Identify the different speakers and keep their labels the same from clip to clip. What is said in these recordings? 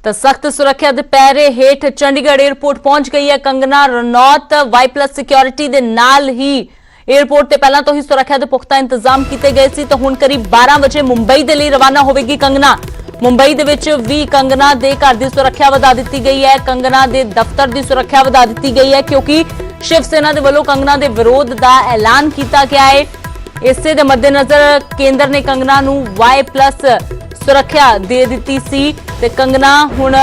Speaker 1: तो सख्त सुरक्षा के पैरे हेठ चंडीगढ़ एयरपोर्ट पहुंच गई है कंगना रनौत। वाई+ सिक्योरिटी के नाल ही एयरपोर्ट ते पहला तो ही सुरक्षा के पुख्ता इंतजाम किए गए सी। तो हुण करीब 12 बजे मुंबई के लिए रवाना होगी कंगना। मुंबई दे विच भी कंगना दे घर की सुरक्षा वधा दी गई है। कंगना दे दफ्तर की सुरक्षा वधा दी गई है क्योंकि शिवसेना के वलों कंगना के विरोध का ऐलान किया गया है। इसे दे मद्देनजर केंद्र ने कंगना नूं वाई+ सुरक्षा दे दी सी ते कंगना हुण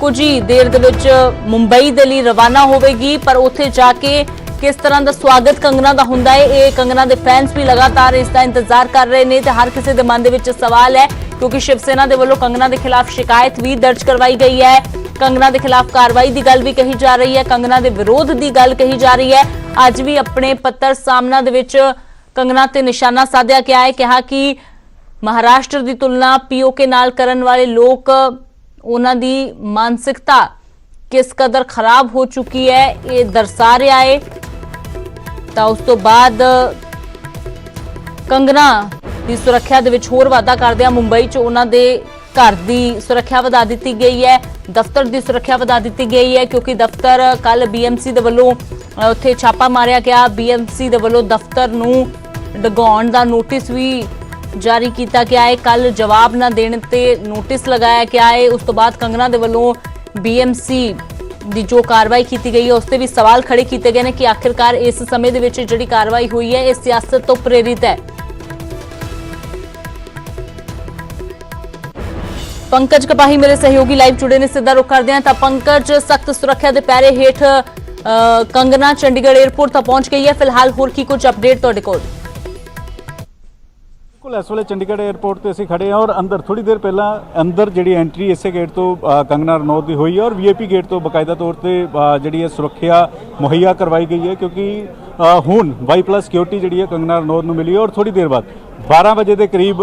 Speaker 1: कुछ ही देर दे विच मुंबई दे लई रवाना होवेगी। पर उत्थे जाके किस तरह का स्वागत कंगना का हुंदा है, ये कंगना के फैंस भी लगातार इसका इंतजार कर रहे हैं। तो हर किसी के मन में सवाल है क्योंकि शिवसेना के वलों कंगना के खिलाफ शिकायत भी दर्ज करवाई गई है। कंगना के खिलाफ कार्रवाई की गल भी कही जा रही है, कंगना के विरोध की गल कही जा रही है। अज भी अपने पत्र सामना दे विच कंगना ते निशाना साधिया गया है, कहा कि महाराष्ट्र की तुलना पीओके नाल करन वाले लोग उन्हां दी मानसिकता किस कदर खराब हो चुकी है ये दर्शा रहा है। तो उस तो बाद कंगना की सुरक्षा दे विच होर वाधा करदिया मुंबई च उन्हां दे घर की सुरक्षा वधा दी गई है, दफ्तर की सुरक्षा वधा दी गई है क्योंकि दफ्तर कल BMC दे वलों उत्थे छापा मारिया गया। BMC दे वलों दफ्तर नूं ढगाउण दा नोटिस भी जारी किया गया है। कल जवाब न देने ते नोटिस लगाया गया है। उस तो बाद कंगना दे वलों BMC की जो कार्रवाई की गई है उससे भी सवाल खड़े किए गए हैं कि आखिरकार इस समय दे विच जिहड़ी कार्रवाई हुई है इस सियासत तो प्रेरित है। पंकज कपाही मेरे सहयोगी लाइव जुड़े ने, सीधा रुख करते हैं। तो पंकज, सख्त सुरक्षा के पैरे हेठ कंगना चंडीगढ़ एयरपोर्ट तक पहुंच गई है, फिलहाल होर की कुछ अपडेट तुहाडे कोल?
Speaker 2: बिल्कुल इस वे चंडीगढ़ एयरपोर्ट पर असीं खड़े हैं और अंदर थोड़ी देर पहला अंदर जी एंट्री इसे गेट तो कंगना रनौत की हुई है और VIP गेट तो बाकायदा तौर पर जी सुरक्षा मुहैया करवाई गई है क्योंकि हुण वाई+ सिक्योरिटी जी कंगना रनौत को मिली है। और थोड़ी देर बाद 12 बजे के करीब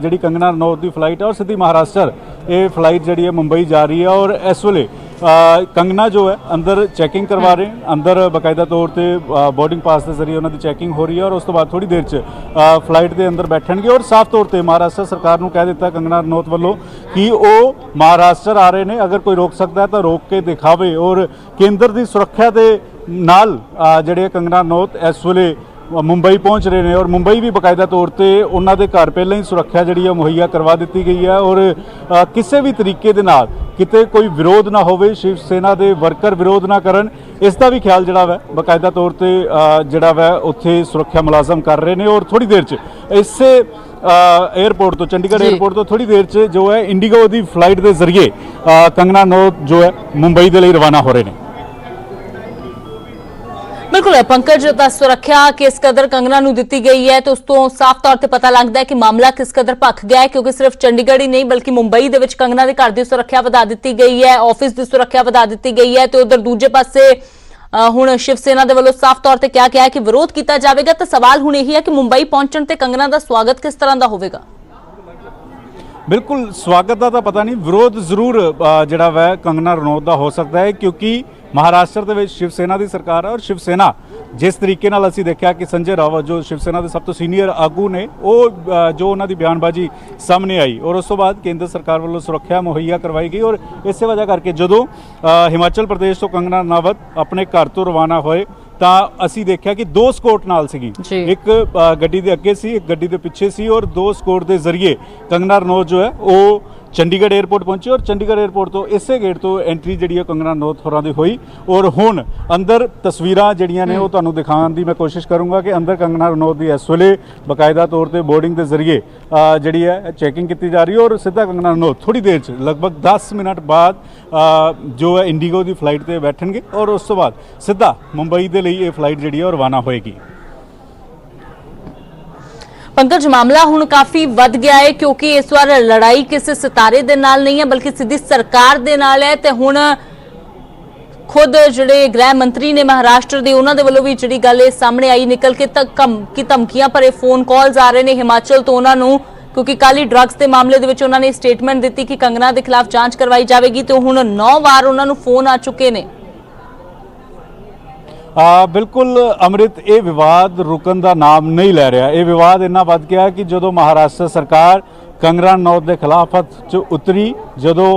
Speaker 2: जी कंगना रनौत की फ्लाइट है और सीधी महाराष्ट्र ये फ्लाइट जी मुंबई जा रही है। और इस वे कंगना जो है अंदर चैकिंग करवा रहे हैं, अंदर बाकायदा तौर पर बोर्डिंग पास के जरिए उन्होंने चैकिंग हो रही है और उस तो बाद थोड़ी देर फ्लाइट के अंदर बैठणगे। और साफ तौर पर महाराष्ट्र सरकार को कह दिता कंगना रनौत वालों कि वो महाराष्ट्र आ रहे हैं, अगर कोई रोक सकता है तो रोक के दिखावे। और केंद्र की सुरक्षा के नाल जिहड़े कंगना रनौत इस वे मुंबई पहुंच रहे हैं और मुंबई भी बाकायदा तौर पर उन्होंने घर पहले ही सुरक्षा जी मुहैया करवा दी गई है। और किसी भी तरीके दे नाल किते कोई विरोध ना होवे, शिवसेना के वर्कर विरोध ना करन, इसका भी ख्याल जिहड़ा वै बाकायदा तौर पर जिहड़ा वै उत्थे सुरक्षा मुलाजम कर रहे हैं। और थोड़ी देर इससे एयरपोर्ट तो चंडीगढ़ एयरपोर्ट तो थोड़ी देर जो है इंडिगो की फ्लाइट के जरिए कंगना रनौत जो है मुंबई के लिए रवाना हो रहे हैं।
Speaker 1: बिल्कुल पंकज, सुरक्षा किस कदर कंगना नूं दित्ती गई है तो उस तो साफ तौर पर पता लगता है कि मामला किस कदर भख गया है क्योंकि सिर्फ चंडीगढ़ ही नहीं बल्कि मुंबई दे विच कंगना के घर की सुरक्षा वधा दी गई है, ऑफिस की सुरक्षा वधा दी गई है। तो उधर दूजे पासे हुण शिवसेना के वलों साफ तौर पर क्या कहा है कि विरोध किया जाएगा। तो सवाल हुण यही है कि मुंबई पहुंचण ते कंगना का स्वागत किस तरह का होगा?
Speaker 2: बिल्कुल स्वागत का तो पता नहीं, विरोध जरूर जिहड़ा वै कंगना रनौत का हो सकता है क्योंकि महाराष्ट्र के शिवसेना की सरकार है और शिवसेना जिस तरीके नाल असीं देखा कि संजय रावत जो शिवसेना के सब तो सीनियर आगू ने वो जो उन्होंने बयानबाजी सामने आई और उस तो बाद केंद्र सरकार वालों सुरक्षा मुहैया करवाई गई। और इस वजह करके जो हिमाचल प्रदेश तो कंगना रनावत अपने घर तो रवाना होए ਤਾਂ ਅਸੀਂ देखा कि 2 ਸਕੋਟ ਨਾਲ ਸੀਗੀ, एक ਗੱਡੀ ਦੇ ਅੱਗੇ ਸੀ, एक ਗੱਡੀ ਦੇ ਪਿੱਛੇ ਸੀ और 2 ਸਕੋਟ ਦੇ ਜ਼ਰੀਏ कंगना रनौत जो है वो चंडीगढ़ एयरपोर्ट पहुंचे और चंडीगढ़ एयरपोर्ट तो इसे गेट तो एंट्री जी कंगना रनौत होरां दी हुई। और हुण अंदर तस्वीरां जिहड़ियां ने वो तुहानूं दिखाउण दी मैं कोशिश करूँगा कि अंदर कंगना रनौत की इस वेले बाकायदा तौर पर बोर्डिंग के जरिए जी है चैकिंग की जा रही है और सीधा कंगना रनौत थोड़ी देर लगभग 10 मिनट बाद जो है इंडिगो की फ्लाइट पर बैठणगे और उस तो बाद सीधा मुंबई के लिए ये फ्लाइट जी रवाना होएगी।
Speaker 1: पंकज, मामला हुण काफी वध गया है क्योंकि इस बार लड़ाई किसी सितारे दे नाल नहीं है बल्कि सीधी सरकार दे नाल है। ते हुण खुद जिहड़े गृह मंत्री ने महाराष्ट्र दे उन्हां दे वल्लों भी जिहड़ी गल सामने आई निकल के कि धमकियां भरे फोन कॉल्स आ रहे ने हिमाचल तो उन्हां नूं क्योंकि कल ही ड्रग्स के मामले दे विच उन्हां ने स्टेटमेंट दी कि कंगना के खिलाफ जांच करवाई जाएगी। तो हुण 9 वार उन्हां नूं फोन आ चुके ने।
Speaker 2: बिल्कुल अमृत, ये विवाद रुकन का नाम नहीं लै रहा। ये विवाद इन्ना वध गया कि जो महाराष्ट्र सरकार कंगना रनौत के खिलाफ हथ च उतरी, जो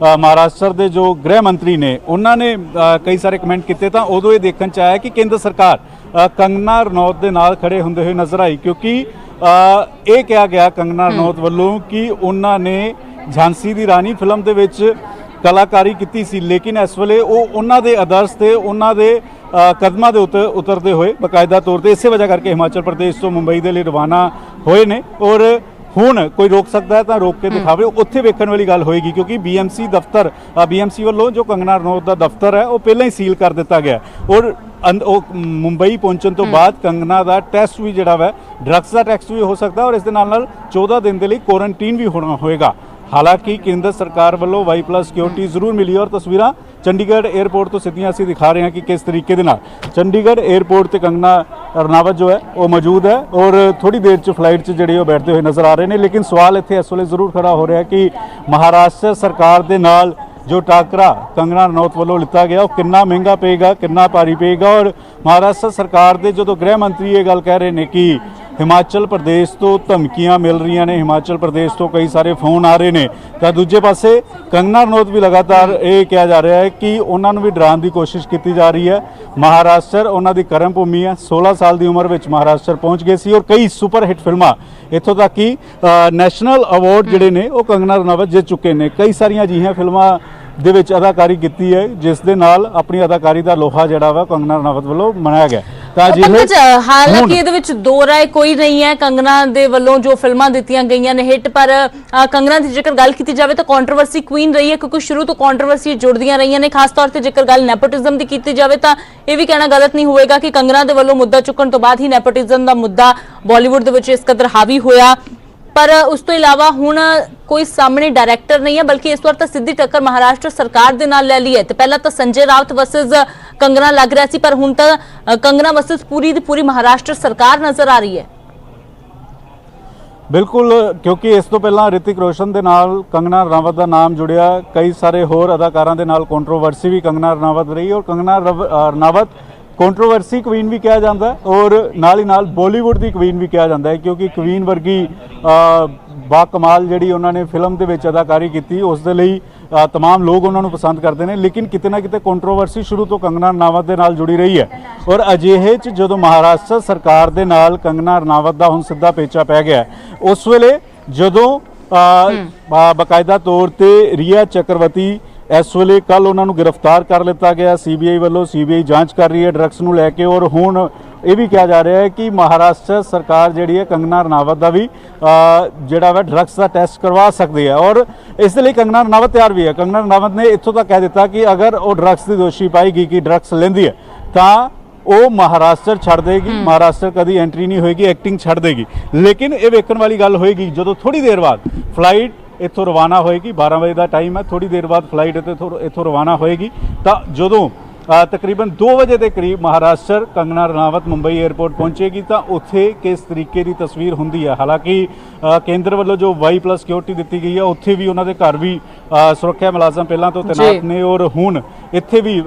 Speaker 2: ਮਹਾਰਾਸ਼ਟਰ ਦੇ ਜੋ ਗ੍ਰਹਿ ਮੰਤਰੀ ਨੇ ਉਹਨਾਂ ਨੇ ਕਈ ਸਾਰੇ ਕਮੈਂਟ ਕੀਤੇ ਤਾਂ ਉਦੋਂ ਇਹ ਦੇਖਣ ਚ ਆਇਆ ਕਿ ਕੇਂਦਰ ਸਰਕਾਰ ਕੰਗਨਾ ਰਣੌਤ ਦੇ ਨਾਲ ਖੜੇ ਹੁੰਦੇ ਹੋਏ ਨਜ਼ਰ ਆਈ, ਕਿਉਂਕਿ ਇਹ ਕਿਹਾ ਗਿਆ ਕੰਗਨਾ ਰਣੌਤ ਵੱਲੋਂ ਕਿ ਉਹਨਾਂ ਨੇ ਝਾਂਸੀ ਦੀ ਰਾਣੀ ਫਿਲਮ ਦੇ ਵਿੱਚ ਕਲਾਕਾਰੀ ਕੀਤੀ ਸੀ, ਲੇਕਿਨ ਇਸ ਵੇਲੇ ਉਹ ਉਹਨਾਂ ਦੇ ਆਦਰਸ਼ ਤੇ ਉਹਨਾਂ ਦੇ ਕਦਮਾਂ ਦੇ ਉੱਤੇ ਉਤਰਦੇ ਹੋਏ ਬਕਾਇਦਾ ਤੌਰ ਤੇ ਇਸੇ ਵਜ੍ਹਾ ਕਰਕੇ ਹਿਮਾਚਲ ਪ੍ਰਦੇਸ਼ ਤੋਂ ਮੁੰਬਈ ਦੇ ਲਈ ਰਵਾਨਾ ਹੋਏ ਨੇ। ਔਰ ਹੁਣ ਕੋਈ ਰੋਕ ਸਕਦਾ ਹੈ ਤਾਂ ਰੋਕ ਕੇ ਦਿਖਾਵੇ, ਉੱਥੇ ਵੇਖਣ ਵਾਲੀ ਗੱਲ ਹੋਏਗੀ, ਕਿਉਂਕਿ ਬੀਐਮਸੀ ਦਫ਼ਤਰ ਬੀਐਮਸੀ ਵੱਲੋਂ ਜੋ ਕੰਗਨਾ ਰਣੌਤ ਦਾ ਦਫ਼ਤਰ ਹੈ ਉਹ ਪਹਿਲਾਂ ਹੀ ਸੀਲ ਕਰ ਦਿੱਤਾ ਗਿਆ ਔਰ ਉਹ ਮੁੰਬਈ ਪਹੁੰਚਣ ਤੋਂ ਬਾਅਦ ਕੰਗਨਾ ਦਾ ਟੈਸਟ ਵੀ ਜਿਹੜਾ ਵਾ ਡਰੱਗਸ ਦਾ ਟੈਸਟ ਵੀ ਹੋ ਸਕਦਾ ਔਰ ਇਸ ਦੇ ਨਾਲ 14 ਦਿਨ ਦੇ ਲਈ ਕੁਆਰੰਟੀਨ ਵੀ ਹੋਣਾ ਹੋਏਗਾ। ਹਾਲਾਂਕਿ ਕੇਂਦਰ ਸਰਕਾਰ ਵੱਲੋਂ Y+ ਸਿਕਿਉਰਿਟੀ ਜ਼ਰੂਰ ਮਿਲੀ ਔਰ ਤਸਵੀਰਾਂ ਚੰਡੀਗੜ੍ਹ 에ਅਰਪੋਰਟ ਤੋਂ ਸਿੱਧੀਆਂ ਅਸੀਂ ਦਿਖਾ ਰਹੇ ਹਾਂ ਕਿ ਕਿਸ ਤਰੀਕੇ ਦੇ ਨਾਲ ਚੰਡੀਗੜ੍ਹ 에ਅਰਪੋਰਟ ਤੇ ਕੰਗਨਾ ਰਣਾਵਤ ਜੋ ਹੈ ਉਹ ਮੌਜੂਦ ਹੈ ਔਰ ਥੋੜੀ ਦੇਰ 'ਚ ਫਲਾਈਟ 'ਚ ਜਿਹੜੇ ਉਹ ਬੈਠਦੇ ਹੋਏ ਨਜ਼ਰ ਆ ਰਹੇ ਨੇ। ਲੇਕਿਨ ਸਵਾਲ ਇੱਥੇ ਇਸ ਵੇਲੇ ਜ਼ਰੂਰ ਖੜਾ ਹੋ ਰਿਹਾ ਕਿ ਮਹਾਰਾਸ਼ਟਰ ਸਰਕਾਰ ਦੇ ਨਾਲ ਜੋ ਟਾਕਰਾ ਕੰਗਨਾ ਰਣੌਤ ਵੱਲੋਂ ਲਿੱਤਾ ਗਿਆ ਉਹ ਕਿੰਨਾ ਮਹਿੰਗਾ ਪਏਗਾ, ਕਿੰਨਾ ਭਾਰੀ ਪਏਗਾ। ਔਰ ਮਹਾਰਾਸ਼ਟਰ ਸਰਕਾਰ ਦੇ ਜਦੋਂ ਗ੍ਰਹਿ ਮੰਤਰੀ ਇਹ ਗੱਲ ਕਹਿ ਰਹੇ ਨੇ ਕਿ ਹਿਮਾਚਲ ਪ੍ਰਦੇਸ਼ ਤੋਂ ਧਮਕੀਆਂ ਮਿਲ ਰਹੀਆਂ ਨੇ, ਹਿਮਾਚਲ ਪ੍ਰਦੇਸ਼ ਤੋਂ ਕਈ ਸਾਰੇ ਫੋਨ ਆ ਰਹੇ ਨੇ, ਤਾਂ ਦੂਜੇ ਪਾਸੇ ਕੰਗਨਾ ਰਣੌਤ ਵੀ ਲਗਾਤਾਰ ਇਹ ਕਿਹਾ ਜਾ ਰਿਹਾ ਹੈ ਕਿ ਉਹਨਾਂ ਨੂੰ ਵੀ ਡਰਾਉਣ ਦੀ ਕੋਸ਼ਿਸ਼ ਕੀਤੀ ਜਾ ਰਹੀ ਹੈ। ਮਹਾਰਾਸ਼ਟਰ ਉਹਨਾਂ ਦੀ ਕਰਮ ਭੂਮੀ ਹੈ, 16 ਸਾਲ ਦੀ ਉਮਰ ਵਿੱਚ ਮਹਾਰਾਸ਼ਟਰ ਪਹੁੰਚ ਗਏ ਸੀ ਔਰ ਕਈ ਸੁਪਰ ਹਿੱਟ ਫਿਲਮਾਂ ਇੱਥੋਂ ਤੱਕ ਕਿ ਨੈਸ਼ਨਲ ਅਵਾਰਡ ਜਿਹੜੇ ਨੇ ਉਹ ਕੰਗਨਾ ਰਣਾਵਤ ਜਿੱਤ ਚੁੱਕੇ ਨੇ। ਕਈ ਸਾਰੀਆਂ ਅਜਿਹੀਆਂ ਫਿਲਮਾਂ ਦੇ ਵਿੱਚ ਅਦਾਕਾਰੀ ਕੀਤੀ ਹੈ ਜਿਸ ਦੇ ਨਾਲ ਆਪਣੀ ਅਦਾਕਾਰੀ ਦਾ ਲੋਹਾ ਜਿਹੜਾ ਵਾ ਕੰਗਨਾ ਰਣਾਵਤ ਵੱਲੋਂ ਮਨਾਇਆ ਗਿਆ। ਤਾਂ
Speaker 1: ਪੰਕਜ, ਹਾਲਾਂਕਿ ਇਹਦੇ ਵਿੱਚ ਦੋ ਰਾਏ ਕੋਈ ਨਹੀਂ ਹੈ, ਕੰਗਨਾ ਦੇ ਵੱਲੋਂ ਜੋ ਫਿਲਮਾਂ ਦਿੱਤੀਆਂ ਗਈਆਂ ਨੇ ਹਿੱਟ, ਪਰ ਕੰਗਨਾ ਦੀ ਜੇਕਰ ਗੱਲ ਕੀਤੀ ਜਾਵੇ ਤਾਂ ਕੰਟਰੋਵਰਸੀ ਕੁਈਨ ਰਹੀ ਹੈ, ਕਿਉਂਕਿ ਸ਼ੁਰੂ ਤੋਂ ਕੰਟਰੋਵਰਸੀ ਜੁੜਦੀਆਂ ਰਹੀਆਂ ਨੇ। ਖਾਸ ਤੌਰ ਤੇ ਜੇਕਰ ਗੱਲ ਨੈਪੋਟਿਜ਼ਮ ਦੀ ਕੀਤੀ ਜਾਵੇ ਤਾਂ ਇਹ ਵੀ ਕਹਿਣਾ ਗਲਤ ਨਹੀਂ ਹੋਵੇਗਾ ਕਿ ਕੰਗਨਾ ਦੇ ਵੱਲੋਂ ਮੁੱਦਾ ਚੁੱਕਣ ਤੋਂ ਬਾਅਦ ਹੀ ਨੈਪੋਟਿਜ਼ਮ ਦਾ ਮੁੱਦਾ ਬਾਲੀਵੁੱਡ ਦੇ ਵਿੱਚ ਇਸ ਕਦਰ ਹਾਵੀ ਹੋਇਆ। ਪਰ ਉਸ ਤੋਂ ਇਲਾਵਾ ਹੁਣ ਕੋਈ ਸਾਹਮਣੇ ਡਾਇਰੈਕਟਰ ਨਹੀਂ ਹੈ, ਬਲਕਿ ਇਸ ਵਾਰ ਤਾਂ ਸਿੱਧੀ ਟੱਕਰ ਮਹਾਰਾਸ਼ਟਰ ਸਰਕਾਰ ਦੇ ਨਾਲ ਲੈ ਲਈ ਹੈ। ਤੇ ਪਹਿਲਾਂ ਤਾਂ ਸੰਜੇ ਰਾਉਤ ਵਰਸਸ ਕੰਗਨਾ ਲੱਗ ਰਿਹਾ ਸੀ, ਪਰ ਹੁਣ ਤਾਂ ਕੰਗਨਾ ਵਰਸਸ ਪੂਰੀ ਦੀ ਪੂਰੀ ਮਹਾਰਾਸ਼ਟਰ ਸਰਕਾਰ ਨਜ਼ਰ ਆ ਰਹੀ ਹੈ।
Speaker 2: ਬਿਲਕੁਲ, ਕਿਉਂਕਿ ਇਸ ਤੋਂ ਪਹਿਲਾਂ ਰਿਤਿਕ ਰੋਸ਼ਨ ਦੇ ਨਾਲ ਕੰਗਨਾ ਰਣਾਵਤ ਦਾ ਨਾਮ ਜੁੜਿਆ, ਕਈ ਸਾਰੇ ਹੋਰ ਅਦਾਕਾਰਾਂ ਦੇ ਨਾਲ ਕੰਟਰੋਵਰਸੀ ਵੀ ਕੰਗਨਾ ਰਣਾਵਤ ਰਹੀ ਔਰ ਕੰਗਨਾ ਰਣਾਵਤ ਕੰਟਰੋਵਰਸੀ ਕੁਈਨ ਵੀ ਕਿਹਾ ਜਾਂਦਾ ਔਰ ਨਾਲ ਹੀ ਨਾਲ ਬਾਲੀਵੁੱਡ ਦੀ ਕੁਈਨ ਵੀ ਕਿਹਾ ਜਾਂਦਾ ਹੈ, ਕਿਉਂਕਿ ਕੁਈਨ ਵਰਗੀ ਬਾ ਕਮਾਲ ਜਿਹੜੀ ਉਹਨਾਂ ਨੇ ਫਿਲਮ ਦੇ ਵਿੱਚ ਅਦਾਕਾਰੀ ਕੀਤੀ ਉਸ ਦੇ ਲਈ तमाम ਲੋਕ ਉਹਨਾਂ ਨੂੰ ਪਸੰਦ ਕਰਦੇ ਨੇ। ਲੇਕਿਨ ਕਿਤੇ ਨਾ ਕਿਤੇ ਕੰਟਰੋਵਰਸੀ ਸ਼ੁਰੂ ਤੋਂ ਕੰਗਨਾ ਰਣਾਵਤ ਦੇ ਨਾਲ ਜੁੜੀ ਰਹੀ ਹੈ ਔਰ ਅਜਿਹੇ 'ਚ ਜਦੋਂ ਮਹਾਰਾਸ਼ਟਰ ਸਰਕਾਰ ਦੇ ਨਾਲ ਕੰਗਨਾ ਰਣਾਵਤ ਦਾ ਹੁਣ ਸਿੱਧਾ ਪੇਚਾ ਪੈ ਗਿਆ, ਉਸ ਵੇਲੇ ਜਦੋਂ ਬਕਾਇਦਾ ਤੌਰ ਤੇ ਰੀਆ ਚੱਕਰਵਰਤੀ ਇਸ ਵੇਲੇ ਕੱਲ ਉਹਨਾਂ ਨੂੰ ਗ੍ਰਿਫਤਾਰ ਕਰ ਲਿੱਤਾ ਗਿਆ ਸੀਬੀਆਈ ਵੱਲੋਂ, ਸੀਬੀਆਈ ਜਾਂਚ ਕਰ ਰਹੀ ਹੈ ਡਰੱਗਸ ਨੂੰ ਲੈ ਕੇ ਔਰ ਹੁਣ ਇਹ ਵੀ ਕਿਹਾ ਜਾ ਰਿਹਾ ਹੈ ਕਿ ਮਹਾਰਾਸ਼ਟਰ ਸਰਕਾਰ ਜਿਹੜੀ ਹੈ ਕੰਗਨਾ ਰਣਾਵਤ ਦਾ ਵੀ ਜਿਹੜਾ ਵਾ ਡਰੱਗਸ ਦਾ ਟੈਸਟ ਕਰਵਾ ਸਕਦੀ ਹੈ ਔਰ ਇਸ ਦੇ ਲਈ ਕੰਗਨਾ ਰਣਾਵਤ ਤਿਆਰ ਵੀ ਹੈ। ਕੰਗਨਾ ਰਣਾਵਤ ਨੇ ਇੱਥੋਂ ਤੱਕ ਕਹਿ ਦਿੱਤਾ ਕਿ ਅਗਰ ਉਹ ਡਰੱਗਸ ਦੀ ਦੋਸ਼ੀ ਪਾਏਗੀ ਕਿ ਡਰੱਗਸ ਲੈਂਦੀ ਹੈ ਤਾਂ ਉਹ ਮਹਾਰਾਸ਼ਟਰ ਛੱਡ ਦੇਗੀ, ਮਹਾਰਾਸ਼ਟਰ ਕਦੀ ਐਂਟਰੀ ਨਹੀਂ ਹੋਏਗੀ, ਐਕਟਿੰਗ ਛੱਡ ਦੇਗੀ। ਲੇਕਿਨ ਇਹ ਵੇਖਣ ਵਾਲੀ ਗੱਲ ਹੋਏਗੀ ਜਦੋਂ ਥੋੜੀ ਦੇਰ ਬਾਅਦ ਫਲਾਈਟ ਇੱਥੋਂ ਰਵਾਨਾ ਹੋਏਗੀ, 12 ਵਜੇ ਦਾ ਟਾਈਮ ਹੈ, ਥੋੜੀ ਦੇਰ ਬਾਅਦ ਫਲਾਈਟ ਇੱਥੋਂ ਰਵਾਨਾ ਹੋਏਗੀ ਤਾਂ ਜਦੋਂ ਤਕਰੀਬਨ 2 ਵਜੇ ਦੇ ਕਰੀਬ ਮਹਾਰਾਸ਼ਟਰ ਕੰਗਨਾ ਰਣਾਵਤ ਮੁੰਬਈ 에ਅਰਪੋਰਟ ਪਹੁੰਚੇਗੀ ਤਾਂ ਉੱਥੇ ਕਿਸ ਤਰੀਕੇ ਦੀ ਤਸਵੀਰ ਹੁੰਦੀ ਹੈ। ਹਾਲਾਂਕਿ ਕੇਂਦਰ ਵੱਲੋਂ ਜੋ Y+ ਸਿਕਿਉਰਿਟੀ ਦਿੱਤੀ ਗਈ ਹੈ ਉੱਥੇ ਵੀ ਉਹਨਾਂ ਦੇ ਘਰ ਵੀ ਸੁਰੱਖਿਆ ਮੁਲਾਜ਼ਮ ਪਹਿਲਾਂ ਤੋਂ ਤੈਨਾਤ ਨੇ ਔਰ ਹੁਣ ਇੱਥੇ ਵੀ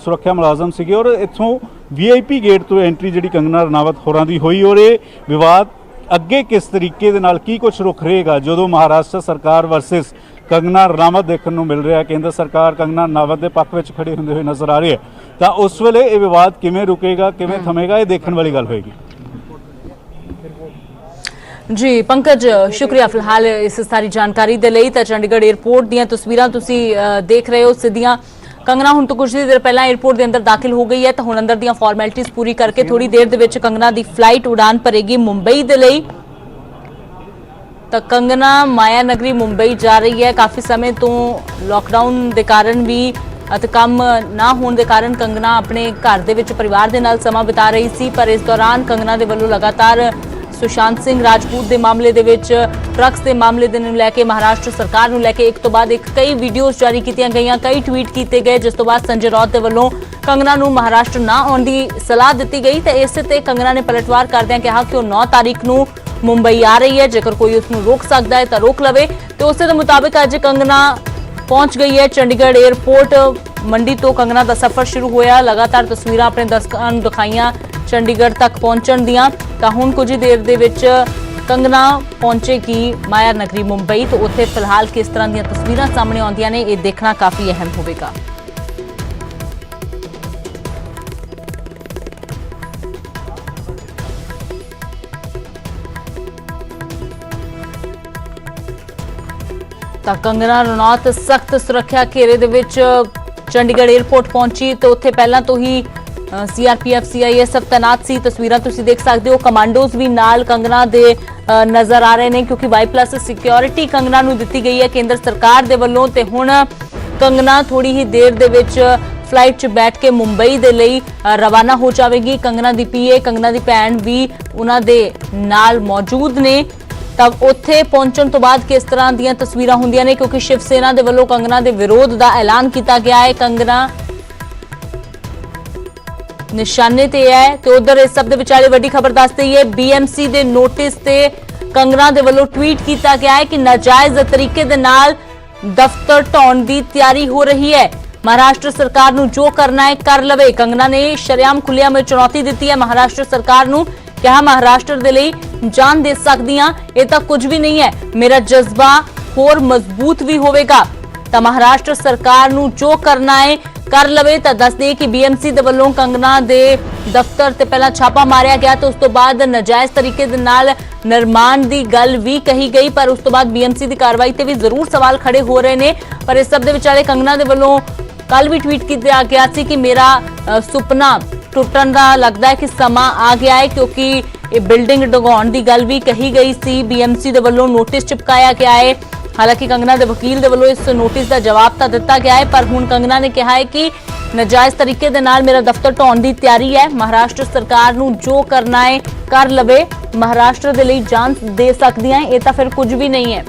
Speaker 2: ਸੁਰੱਖਿਆ ਮੁਲਾਜ਼ਮ ਸੀਗੇ ਔਰ ਇੱਥੋਂ VIP ਗੇਟ ਤੋਂ ਐਂਟਰੀ ਜਿਹੜੀ ਕੰਗਨਾ ਰਣਾਵਤ ਹੋਰਾਂ ਦੀ ਹੋਈ ਔਰ ਇਹ ਵਿਵਾਦ ਅੱਗੇ ਕਿਸ ਤਰੀਕੇ ਦੇ ਨਾਲ ਕੀ ਕੁਝ ਰੁਖ ਰਹੇਗਾ ਜਦੋਂ ਮਹਾਰਾਸ਼ਟਰ ਸਰਕਾਰ ਵਰਸਸ ਕੰਗਨਾ ਰਣਾਵਤ ਦੇਖਣ ਨੂੰ ਮਿਲ ਰਿਹਾ। ਕੇਂਦਰ ਸਰਕਾਰ ਕੰਗਨਾ ਰਣਾਵਤ ਦੇ ਪੱਖ ਵਿੱਚ ਖੜੇ ਹੁੰਦੇ ਹੋਏ ਨਜ਼ਰ ਆ ਰਹੀ ਹੈ ਤਾਂ ਉਸ ਵੇਲੇ ਇਹ ਵਿਵਾਦ ਕਿਵੇਂ ਰੁਕੇਗਾ, ਕਿਵੇਂ ਥਮੇਗਾ, ਇਹ ਦੇਖਣ ਵਾਲੀ ਗੱਲ ਹੋਏਗੀ।
Speaker 1: ਜੀ ਪੰਕਜ, ਸ਼ੁਕਰੀਆ ਫਿਲਹਾਲ ਇਸ ਸਾਰੀ ਜਾਣਕਾਰੀ ਦੇ ਲਈ। ਤਾਂ ਚੰਡੀਗੜ੍ਹ 에ਅਰਪੋਰਟ ਦੀਆਂ ਤਸਵੀਰਾਂ ਤੁਸੀਂ ਦੇਖ ਰਹੇ ਹੋ ਸਿੱਧੀਆਂ। ਕੰਗਨਾ ਹੁਣ ਤੋਂ ਕੁਝ ਦੇਰ ਪਹਿਲਾਂ 에ਅਰਪੋਰਟ ਦੇ ਅੰਦਰ ਦਾਖਲ ਹੋ ਗਈ ਹੈ ਤਾਂ ਹੁਣ ਅੰਦਰ ਦੀਆਂ ਫਾਰਮੈਲਿਟੀਜ਼ ਪੂਰੀ ਕਰਕੇ ਥੋੜੀ ਦੇਰ ਦੇ ਵਿੱਚ ਕੰਗਨਾ ਦੀ ਫਲਾਈਟ ਉਡਾਨ ਭਰੇਗੀ ਮੁੰਬਈ ਦੇ ਲਈ। ਤਾਂ ਕੰਗਨਾ ਮਾਇਆ ਨਗਰੀ ਮੁੰਬਈ ਜਾ ਰਹੀ ਹੈ। ਕਾਫੀ ਸਮੇਂ ਤੋਂ ਲਾਕਡਾਊਨ ਦੇ ਕਾਰਨ ਵੀ ਅਤੇ ਕੰਮ ਨਾ ਹੋਣ ਦੇ ਕਾਰਨ ਕੰਗਨਾ ਆਪਣੇ ਘਰ ਦੇ ਵਿੱਚ ਪਰਿਵਾਰ ਦੇ ਨਾਲ ਸਮਾਂ ਬਿਤਾ ਰਹੀ ਸੀ, ਪਰ ਇਸ ਦੌਰਾਨ ਕੰਗਨਾ ਦੇ ਵੱਲੋਂ ਲਗਾਤਾਰ ਸੁਸ਼ਾਂਤ ਸਿੰਘ ਰਾਜਪੂਤ ਦੇ ਮਾਮਲੇ ਦੇ ਵਿੱਚ, ਡਰੱਗਸ ਦੇ ਮਾਮਲੇ ਦੇ ਨੂੰ ਲੈ ਕੇ, ਮਹਾਰਾਸ਼ਟਰ ਸਰਕਾਰ ਨੂੰ ਲੈ ਕੇ ਇੱਕ ਤੋਂ ਬਾਅਦ ਇੱਕ ਕਈ ਵੀਡੀਓਜ਼ ਜਾਰੀ ਕੀਤੀਆਂ ਗਈਆਂ, ਕਈ ਟਵੀਟ ਕੀਤੇ ਗਏ, ਜਿਸ ਤੋਂ ਬਾਅਦ ਸੰਜੇ ਰਾਉਤ ਦੇ ਵੱਲੋਂ ਕੰਗਨਾ ਨੂੰ ਮਹਾਰਾਸ਼ਟਰ ਨਾ ਆਉਣ ਦੀ ਸਲਾਹ ਦਿੱਤੀ ਗਈ ਤੇ ਇਸੇ ਤੇ ਕੰਗਨਾ ਨੇ ਪਲਟਵਾਰ ਕਰਦਿਆਂ ਕਿਹਾ ਕਿ ਉਹ 9 ਤਾਰੀਖ ਨੂੰ ਮੁੰਬਈ ਆ ਰਹੀ ਹੈ, ਜੇਕਰ ਕੋਈ ਉਸ ਨੂੰ ਰੋਕ ਸਕਦਾ ਹੈ ਤਾਂ ਰੋਕ ਲਵੇ। ਤੇ ਉਸੇ ਦੇ ਮੁਤਾਬਿਕ ਅੱਜ ਕੰਗਨਾ ਪਹੁੰਚ ਗਈ ਹੈ ਚੰਡੀਗੜ੍ਹ 에ਅਰਪੋਰਟ। ਮੰਡੀ ਤੋਂ ਕੰਗਨਾ ਦਾ ਸਫ਼ਰ ਸ਼ੁਰੂ ਹੋਇਆ, ਲਗਾਤਾਰ ਤਸਵੀਰਾਂ ਆਪਣੇ ਦਰਸ਼ਕਾਂ ਨੂੰ ਦਿਖਾਈਆਂ ਚੰਡੀਗੜ੍ਹ ਤੱਕ ਪਹੁੰਚਣ ਦੀਆਂ। ਤਾਂ ਹੁਣ ਕੁਝ ਹੀ ਦੇਰ ਦੇ ਵਿੱਚ ਕੰਗਨਾ ਪਹੁੰਚੇਗੀ ਮਾਇਆ ਨਗਰੀ ਮੁੰਬਈ, ਤਾਂ ਉੱਥੇ ਫਿਲਹਾਲ ਕਿਸ ਤਰ੍ਹਾਂ ਦੀਆਂ ਤਸਵੀਰਾਂ ਸਾਹਮਣੇ ਆਉਂਦੀਆਂ ਨੇ ਇਹ ਦੇਖਣਾ ਕਾਫੀ ਅਹਿਮ ਹੋਵੇਗਾ। ਤਾਂ ਕੰਗਨਾ ਰਣੌਤ ਸਖਤ ਸੁਰੱਖਿਆ ਘੇਰੇ ਦੇ ਵਿੱਚ ਚੰਡੀਗੜ੍ਹ 에ਅਰਪੋਰਟ ਪਹੁੰਚੀ ਤੇ ਉੱਥੇ ਪਹਿਲਾਂ ਤੋਂ ਹੀ ਸੀਆਰਪੀਐਫ ਸੀਆਈਐਸਐਫ ਤੈਨਾਤ ਸੀ। ਤਸਵੀਰਾਂ ਤੁਸੀਂ ਦੇਖ ਸਕਦੇ ਹੋ, ਕਮਾਂਡੋਜ਼ ਵੀ ਨਾਲ ਕੰਗਨਾ ਦੇ ਨਜ਼ਰ ਆ ਰਹੇ ਨੇ ਕਿਉਂਕਿ Y+ ਸਿਕਿਉਰਿਟੀ ਕੰਗਨਾ ਨੂੰ ਦਿੱਤੀ ਗਈ ਹੈ ਕੇਂਦਰ ਸਰਕਾਰ ਦੇ ਵੱਲੋਂ। ਤੇ ਹੁਣ ਕੰਗਨਾ ਥੋੜੀ ਹੀ ਦੇਰ ਦੇ ਵਿੱਚ ਫਲਾਈਟ 'ਚ ਬੈਠ ਕੇ ਮੁੰਬਈ ਦੇ ਲਈ ਰਵਾਨਾ ਹੋ ਜਾਵੇਗੀ। ਕੰਗਨਾ ਦੀ ਪੀਏ, ਕੰਗਨਾ ਦੀ ਭੈਣ ਵੀ ਉਹਨਾਂ ਦੇ ਨਾਲ ਮੌਜੂਦ ਨੇ। ਤਾਂ ਉੱਥੇ ਪਹੁੰਚਣ ਤੋਂ ਬਾਅਦ ਕਿਸ ਤਰ੍ਹਾਂ ਦੀਆਂ ਤਸਵੀਰਾਂ ਹੁੰਦੀਆਂ ਨੇ, ਕਿਉਂਕਿ ਸ਼ਿਵ ਸੈਨਾ ਦੇ ਵੱਲੋਂ ਕੰਗਨਾ ਦੇ ਵਿਰੋਧ ਦਾ ਐਲਾਨ ਕੀਤਾ ਗਿਆ ਹੈ। ਕੰਗਨਾ ਨਿਸ਼ਾਨੇ ਤੇ ਹੈ ਤੇ ਉਧਰ ਇਸ ਸਭ ਦੇ ਵਿਚਾਲੇ ਵੱਡੀ ਖਬਰ ਦੱਸ ਰਹੀ ਹੈ, BMC ਦੇ ਨੋਟਿਸ ਤੇ ਕੰਗਨਾ ਦੇ ਵੱਲੋਂ ਟਵੀਟ ਕੀਤਾ ਗਿਆ ਹੈ ਕਿ ਨਾਜਾਇਜ਼ ਤਰੀਕੇ ਦੇ ਨਾਲ ਦਫ਼ਤਰ ਢਾਉਣ ਦੀ ਤਿਆਰੀ ਹੋ ਰਹੀ ਹੈ। ਮਹਾਰਾਸ਼ਟਰ ਸਰਕਾਰ ਨੂੰ ਜੋ ਕਰਨਾ ਹੈ ਕਰ ਲਵੇ। ਕੰਗਨਾ ਨੇ ਸ਼ਰੇਆਮ ਖੁੱਲ੍ਹੇਆਮ ਵਿੱਚ ਚੁਣੌਤੀ ਦਿੱਤੀ ਹੈ ਮਹਾਰਾਸ਼ਟਰ ਸਰਕਾਰ ਨੂੰ। ਕਿਹਾ ਮਹਾਰਾਸ਼ਟਰ ਦੇ ਲਈ ਜਾਨ ਦੇ ਸਕਦੀ ਹਾਂ, ਇਹ ਤਾਂ ਕੁਝ ਵੀ ਨਹੀਂ ਹੈ, ਮੇਰਾ ਜਜ਼ਬਾ ਹੋਰ ਮਜ਼ਬੂਤ ਵੀ ਹੋਵੇਗਾ। ਤਾਂ ਮਹਾਰਾਸ਼ਟਰ ਸਰਕਾਰ ਨੂੰ ਜੋ ਕਰਨਾ ਹੈ ਕਰ ਲਵੇ। ਤਾਂ ਦੱਸਦੇ ਕਿ BMC ਦੇ ਵੱਲੋਂ ਕੰਗਨਾ ਦੇ ਦਫ਼ਤਰ ਤੇ ਪਹਿਲਾਂ ਛਾਪਾ ਮਾਰਿਆ ਗਿਆ ਤੇ ਉਸ ਤੋਂ ਬਾਅਦ ਨਾਜਾਇਜ਼ ਤਰੀਕੇ ਦੇ ਨਾਲ ਨਿਰਮਾਣ ਦੀ ਗੱਲ ਵੀ ਕਹੀ ਗਈ, ਪਰ ਉਸ ਤੋਂ ਬਾਅਦ BMC ਦੀ ਕਾਰਵਾਈ ਤੇ ਵੀ ਜ਼ਰੂਰ ਸਵਾਲ ਖੜੇ ਹੋ ਰਹੇ ਨੇ। ਪਰ ਇਸ ਸਭ ਦੇ ਵਿਚਾਲੇ ਕੰਗਨਾ ਦੇ ਵੱਲੋਂ ਕੱਲ ਵੀ ਟਵੀਟ ਕੀਤਾ ਗਿਆ ਸੀ ਕਿ ਮੇਰਾ ਸੁਪਨਾ ਟੁੱਟਣ ਦਾ ਲੱਗਦਾ ਹੈ ਕਿ ਸਮਾਂ ਆ ਗਿਆ ਹੈ, ਕਿਉਂਕਿ ਇਹ ਬਿਲਡਿੰਗ ਡਗਾਉਣ ਦੀ ਗੱਲ ਵੀ ਕਹੀ ਗਈ ਸੀ। BMC ਦੇ ਵੱਲੋਂ ਨੋਟਿਸ ਚਿਪਕਾਇਆ ਗਿਆ ਹੈ। ਹਾਲਾਂਕਿ ਕੰਗਨਾ ਦੇ ਵਕੀਲ ਦੇ ਵੱਲੋਂ ਇਸ ਨੋਟਿਸ ਦਾ ਜਵਾਬ ਤਾਂ ਦਿੱਤਾ ਗਿਆ ਹੈ, ਪਰ ਹੁਣ ਕੰਗਨਾ ਨੇ ਕਿਹਾ ਹੈ ਕਿ ਨਾਜਾਇਜ਼ ਤਰੀਕੇ ਦੇ ਨਾਲ ਮੇਰਾ ਦਫ਼ਤਰ ਢਾਉਣ ਦੀ ਤਿਆਰੀ ਹੈ। ਮਹਾਰਾਸ਼ਟਰ ਸਰਕਾਰ ਨੂੰ ਜੋ ਕਰਨਾ ਹੈ ਕਰ ਲਵੇ, ਮਹਾਰਾਸ਼ਟਰ ਦੇ ਲਈ ਜਾਨ ਦੇ ਸਕਦੀਆਂ, ਇਹ ਤਾਂ ਫਿਰ ਕੁਝ ਵੀ ਨਹੀਂ ਹੈ।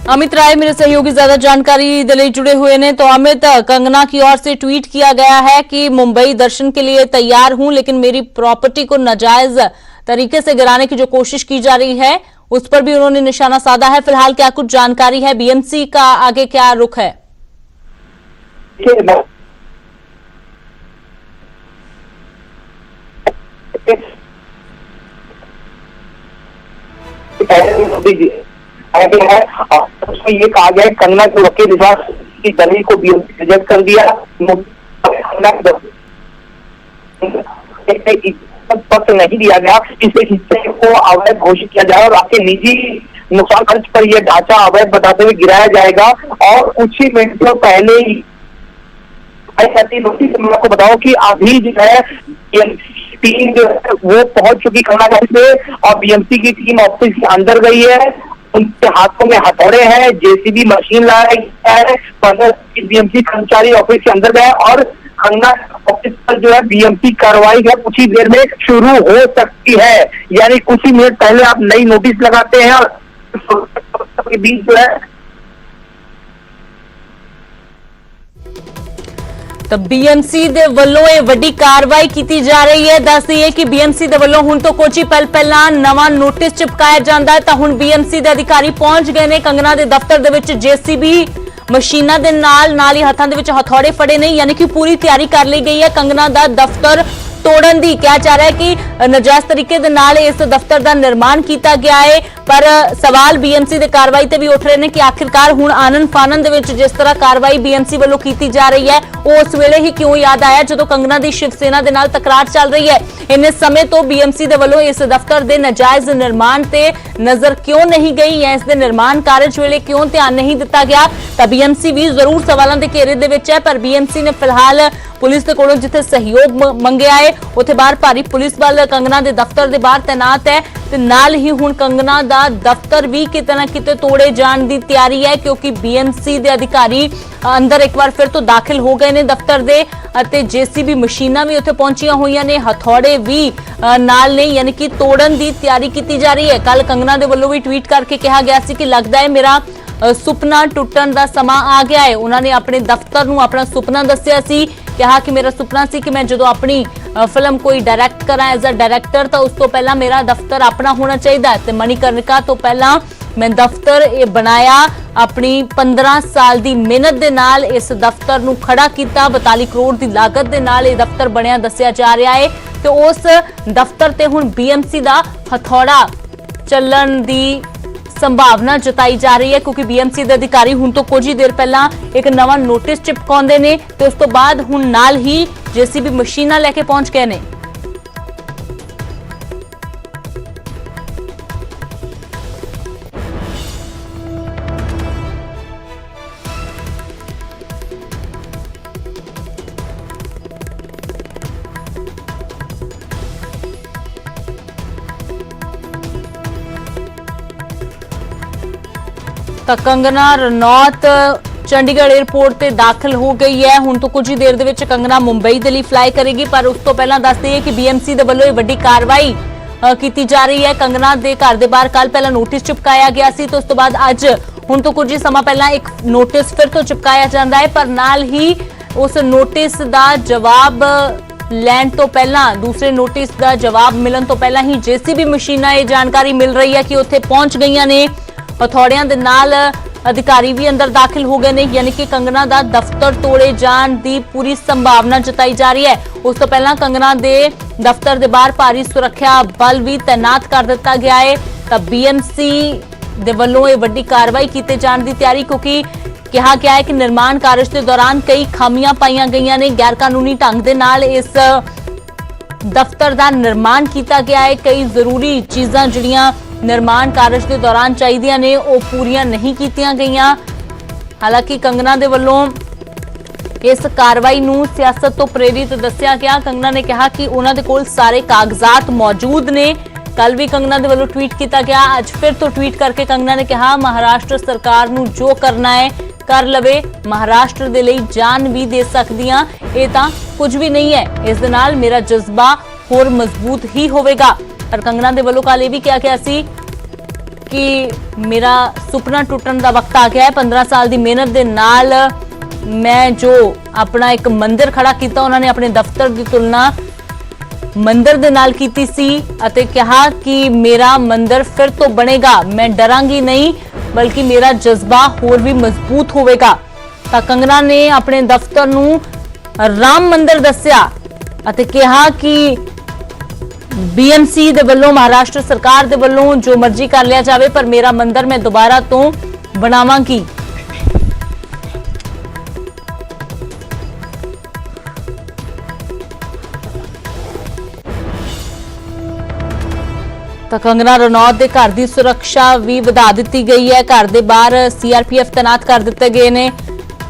Speaker 1: अमित राय मेरे सहयोगी ज्यादा जानकारी के लिए जुड़े हुए ने। तो अमित, कंगना की ओर से ट्वीट किया गया है कि मुंबई दर्शन के लिए तैयार हूं, लेकिन मेरी प्रॉपर्टी को नाजायज तरीके से गिराने की जो कोशिश की जा रही है उस पर भी उन्होंने निशाना साधा है। फिलहाल क्या कुछ जानकारी है, BMC का आगे क्या रुख है?
Speaker 3: है उसमें ये कहा गया है कंगना के वकील की दलील को BMC रिजेक्ट कर दिया। पत्र नहीं दिया गया, इस हिस्से को अवैध घोषित किया जाए और आपके निजी नुकसान खर्च पर यह ढांचा अवैध बताते हुए गिराया जाएगा। और कुछ ही मिनटों पहले ही नोटिस मैं आपको बताऊं कि अभी जो है टीम जो है वो पहुंच चुकी कंगना ऑफिस में और BMC की टीम ऑफिस के अंदर गई है। उनके हाथों में हथौड़े हैं, JCB मशीन लाया गया है। 15 BMC कर्मचारी ऑफिस के अंदर गए और कंगना ऑफिस पर जो है BMC कार्रवाई है कुछ ही देर में शुरू हो सकती है। यानी कुछ ही मिनट पहले आप नई नोटिस लगाते हैं और के बीच जो है
Speaker 1: तो BMC ਦੇ ਵੱਲੋਂ ਇਹ ਵੱਡੀ ਕਾਰਵਾਈ ਕੀਤੀ ਜਾ ਰਹੀ ਹੈ। ਦੱਸ ਦਈਏ ਕਿ BMC ਦੇ ਵੱਲੋਂ ਹੁਣ ਤੋਂ ਕੁਝ ਹੀ ਪਲ ਪਹਿਲਾਂ ਨਵਾਂ ਨੋਟਿਸ ਚਿਪਕਾਇਆ ਜਾਂਦਾ ਹੈ ਤਾਂ ਹੁਣ BMC ਦੇ ਅਧਿਕਾਰੀ ਪਹੁੰਚ ਗਏ ਨੇ ਕੰਗਨਾ ਦੇ ਦਫ਼ਤਰ ਦੇ ਵਿੱਚ। JCB ਮਸ਼ੀਨਾਂ ਦੇ ਨਾਲ ਹੀ ਹੱਥਾਂ ਦੇ ਵਿੱਚ ਹਥੌੜੇ ਫੜੇ ਨੇ, ਯਾਨੀ ਕਿ ਪੂਰੀ ਤਿਆਰੀ ਕਰ ਲਈ ਗਈ ਹੈ ਕੰਗਨਾ ਦਾ ਦਫ਼ਤਰ ਤੋੜਨ ਦੀ। ਕਿਹਾ ਜਾ ਰਿਹਾ ਹੈ ਕਿ ਨਾਜਾਇਜ਼ ਤਰੀਕੇ ਦੇ ਨਾਲ ਇਸ ਦਫ਼ਤਰ ਦਾ ਨਿਰਮਾਣ ਕੀਤਾ ਗਿਆ ਹੈ, ਪਰ ਸਵਾਲ BMC ਦੇ ਕਾਰਵਾਈ ਤੇ ਵੀ ਉੱਠ ਰਹੇ ਨੇ ਕਿ ਆਖਿਰਕਾਰ ਹੁਣ ਆਨਨ ਫਾਨਨ ਦੇ ਵਿੱਚ ਜਿਸ ਤਰ੍ਹਾਂ ਕਾਰਵਾਈ BMC ਵੱਲੋਂ ਕੀਤੀ ਜਾ ਰਹੀ ਹੈ ਉਹ ਉਸ ਵੇਲੇ ਹੀ ਕਿਉਂ ਯਾਦ ਆਇਆ ਜਦੋਂ ਕੰਗਨਾ ਦੀ ਸ਼ਿਵ ਸੈਨਾ ਦੇ ਨਾਲ ਤਕਰਾਰ ਚੱਲ ਰਹੀ ਹੈ। ਇੰਨੇ ਸਮੇਂ ਤੋਂ BMC ਦੇ ਵੱਲੋਂ ਇਸ ਦਫ਼ਤਰ ਦੇ ਨਾਜਾਇਜ਼ ਨਿਰਮਾਣ ਤੇ ਨਜ਼ਰ ਕਿਉਂ ਨਹੀਂ ਗਈ ਜਾਂ ਇਸ ਦੇ ਨਿਰਮਾਣ ਕਾਰਜ ਵੇਲੇ ਕਿਉਂ ਧਿਆਨ ਨਹੀਂ ਦਿੱਤਾ ਗਿਆ, ਤਾਂ BMC ਵੀ ਜ਼ਰੂਰ ਸਵਾਲਾਂ ਦੇ ਘੇਰੇ ਦੇ ਵਿੱਚ ਹੈ। ਪਰ BMC ਨੇ ਫਿਲਹਾਲ ਪੁਲਿਸ ਦੇ ਕੋਲੋਂ ਜਿੱਥੇ ਸਹਿਯੋਗ ਮੰਗਿਆ ਹੈ ਉੱਥੇ ਬਾਹਰ ਭਾਰੀ ਪੁਲਿਸ ਬਲ ਕੰਗਨਾ ਦੇ ਦਫ਼ਤਰ ਦੇ ਬਾਹਰ ਤੈਨਾਤ ਹੈ ਤੇ ਨਾਲ ਹੀ ਹੁਣ ਕੰਗਨਾ ਦਾ ਦਫ਼ਤਰ ਵੀ ਕਿਤੇ ਨਾ ਕਿਤੇ ਤੋੜੇ ਜਾਣ ਦੀ ਤਿਆਰੀ ਹੈ, ਕਿਉਂਕਿ BMC ਦੇ ਅਧਿਕਾਰੀ ਅੰਦਰ ਇੱਕ ਵਾਰ ਫਿਰ ਤੋਂ ਦਾਖਲ ਹੋ ਗਏ ਨੇ ਦਫ਼ਤਰ ਦੇ ਅਤੇ JCB ਮਸ਼ੀਨਾਂ ਵੀ ਉੱਥੇ ਪਹੁੰਚੀਆਂ ਹੋਈਆਂ ਨੇ, ਹਥੌੜੇ ਵੀ ਨਾਲ ਨੇ, ਯਾਨੀ ਕਿ ਤੋੜਨ ਦੀ ਤਿਆਰੀ ਕੀਤੀ ਜਾ ਰਹੀ ਹੈ। ਕੱਲ ਕੰਗਨਾ ਦੇ ਵੱਲੋਂ ਵੀ ਟਵੀਟ ਕਰਕੇ ਕਿਹਾ ਗਿਆ ਸੀ ਕਿ ਲੱਗਦਾ ਹੈ ਮੇਰਾ ਸੁਪਨਾ ਟੁੱਟਣ ਦਾ ਸਮਾਂ ਆ ਗਿਆ ਹੈ। ਉਹਨਾਂ ਨੇ ਆਪਣੇ ਦਫ਼ਤਰ ਨੂੰ ਆਪਣਾ ਸੁਪਨਾ ਦੱਸਿਆ ਸੀ, ਕਿਹਾ ਕਿ ਮੇਰਾ ਸੁਪਨਾ ਸੀ ਕਿ ਮੈਂ ਜਦੋਂ ਆਪਣੀ ਫਿਲਮ ਕੋਈ ਡਾਇਰੈਕਟ ਕਰਾਂ ਐਜ਼ ਅ ਡਾਇਰੈਕਟਰ ਤਾਂ ਉਸ ਤੋਂ ਪਹਿਲਾਂ ਮੇਰਾ ਦਫ਼ਤਰ ਆਪਣਾ ਹੋਣਾ ਚਾਹੀਦਾ ਹੈ ਤੇ ਮਣੀਕਰਨਿਕਾ ਤੋਂ ਪਹਿਲਾਂ मैं दफ्तर ये बनाया, अपनी 15 साल की मेहनत के नाल इस दफ्तर नूं खड़ा किया, 42 करोड़ की लागत के नाल ये दफ्तर बनया दस्सिया जा रहा है। तो उस दफ्तर ते हुण बीएमसी का हथौड़ा चलण की संभावना जताई जा रही है, क्योंकि बीएमसी के अधिकारी हुण तो कुछ ही देर पहला एक नवा नोटिस चिपकाउंदे ने ते उस तो बाद हुण नाल ही जेसीबी मशीनां लैके पहुंच गए ने। तो कंगना रनौत चंडीगढ़ एयरपोर्ट ते दाखिल हो गई है। हुण तो कुछ ही देर दे विच कंगना मुंबई दे लई फ्लाई करेगी, पर उस तो पहला दस दईए कि बीएमसी दे वल्लों वड्डी कार्रवाई की जा रही है। कंगना दे घर दे बाहर कल पहला नोटिस चिपकाया गया सी, तो उस तो बाद अज हुण तो कुछ ही समा पहला एक नोटिस फिर तो चिपकाया जांदा है, पर नाल ही उस नोटिस दा जवाब लैण तो पहला, दूसरे नोटिस का जवाब मिलन तो पहला ही जेसीबी मशीनां ये जानकारी मिल रही है कि उत्थे पहुंच गईयां ने। हथौड़ियां दे नाल अधिकारी भी अंदर दाखिल हो गए ने, यानी कि कंगना दा दफ्तर तोड़े जाण दी पूरी संभावना जताई जा रही है। उस तो पहला कंगना दे दफ्तर दे बाहर भारी सुरक्षा बल भी तैनात कर दिता गया है। तां बीएमसी दे वल्लों ये वड्डी कार्रवाई कीते जाण दी तैयारी, क्योंकि कहा गया है कि निर्माण कार्य के दौरान कई खामियां पाईयां गईयां ने, गैर कानूनी ढंग दे नाल इस दफ्तर का निर्माण किया गया है। कई जरूरी चीज़ां जिहड़ियां निर्माण कार्य के दौरान चाहिए ने वो पूरियां नहीं कीतियां गईयां। हालांकि कंगना दे वल्लों इस कार्रवाई नूं सियासत तो प्रेरित दस्सिया गया। कंगना ने कहा कि उन्हां दे कोल सारे कागजात मौजूद ने। कल भी कंगना दे वल्लों ट्वीट किया गया, अज फिर तो ट्वीट करके कंगना ने कहा महाराष्ट्र सरकार नूं जो करना है कर लवे, महाराष्ट्र दे लई जान भी दे सकदियां, ये तां कुछ भी नहीं है, इस दे नाल मेरा जज्बा होर मजबूत ही होवेगा। पर कंगना दे वल्लों कल ये भी कहा गया सी कि मेरा सुपना टुटन का वक्त आ गया है। 15 साल की मेहनत के नाल मैं जो अपना एक मंदिर खड़ा किया, उन्होंने अपने दफ्तर की तुलना मंदिर दे नाल कीती सी अते कहा कि मेरा मंदिर फिर तो बनेगा, मैं डरांगी नहीं बल्कि मेरा जज्बा होर भी मजबूत होवेगा। तां कंगना ने अपने दफ्तर नूं राम मंदिर दस्सिया अते कहा कि बीएमसी दे वल्लों महाराष्ट्र सरकार दे वल्लों जो मर्जी कर लिया जावे, पर मेरा मंदिर मैं दोबारा तो बनावांगी। तो कंगना रनौत दे घर की सुरक्षा भी वधा दी गई है। घर के बाहर सीआरपीएफ तैनात कर दिते गए ने।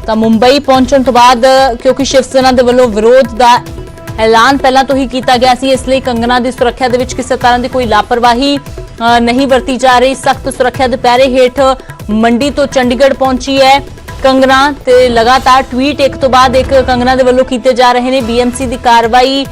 Speaker 1: तो मुंबई पहुंचने तो बाद क्योंकि शिवसेना के वल्लों विरोध का ऐलान पहला तो ही किया गया सी, इसलिए कंगना की सुरक्षा दे विच किसी तरह की कोई लापरवाही नहीं वरती जा रही। सख्त सुरक्षा के पैरे हेठ मंडी तो चंडीगढ़ पहुंची है कंगना, ते लगातार ट्वीट एक तो बाद एक कंगना के वल्लों किए जा रहे हैं। बीएमसी की कार्रवाई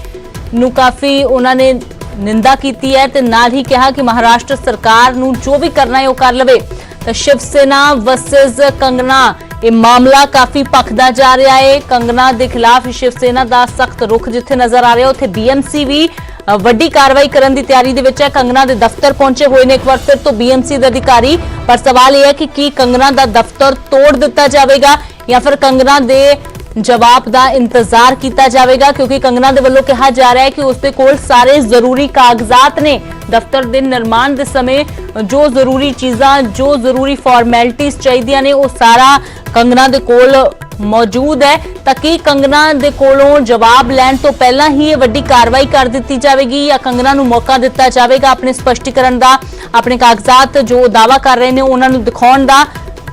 Speaker 1: नूं काफी उन्होंने निंदा की है, ते नाल ही कहा कि महाराष्ट्र सरकार नूं जो भी करना है वो कर लवे। तो शिवसेना वर्सेस कंगना ये मामला काफी भखदा जा रहा है। कंगना के खिलाफ शिवसेना का सख्त रुख जिथे नजर आ रहा है, उत्थे बीएमसी भी वड्डी कार्रवाई करने की तैयारी दे विच है। कंगना के दफ्तर पहुंचे हुए ने एक बार फिर तो बीएमसी के अधिकारी, पर सवाल यह है कि की कंगना का दफ्तर तोड़ दिता जाएगा या फिर कंगना के जवाब का इंतजार किया जाएगा, क्योंकि कंगना दे वल्लों कहा जा रहा है कि उसके कोल सारे जरूरी कागजात ने। दफ्तर के निर्माण के समय जो जरूरी चीज़ां, जो जरूरी फॉर्मैलिटीज चाहिए ने, वो सारा कंगना दे कोल मौजूद है। ताकि कंगना दे कोलों जवाब लैण तो पहला ही ये वड्डी कार्रवाई कर दी जाएगी या कंगना नूं मौका दिता जाएगा अपने स्पष्टीकरण का, अपने कागजात जो दावा कर रहे हैं उन्होंने दिखाउण दा।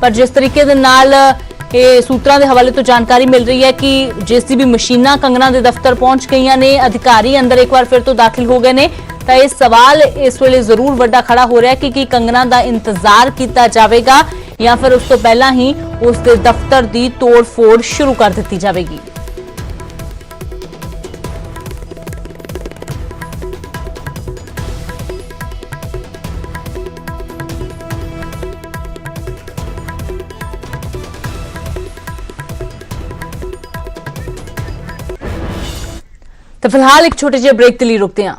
Speaker 1: पर जिस तरीके दे नाल ये सूत्रों के हवाले तो जानकारी मिल रही है कि जेसीबी मशीनां कंगना के दफ्तर पहुंच गई ने, अधिकारी अंदर एक बार फिर तो दाखिल हो गए ने। तो ये सवाल इस वेले जरूर वड्डा खड़ा हो रहा है कि कंगना का इंतजार किया जाएगा या फिर उस तो पहला ही उसके दफ्तर की तोड़ फोड़ शुरू कर दी जाएगी। तो फिलहाल एक छोटे ਜਿਹੇ ब्रेक के लिए रुकते हैं।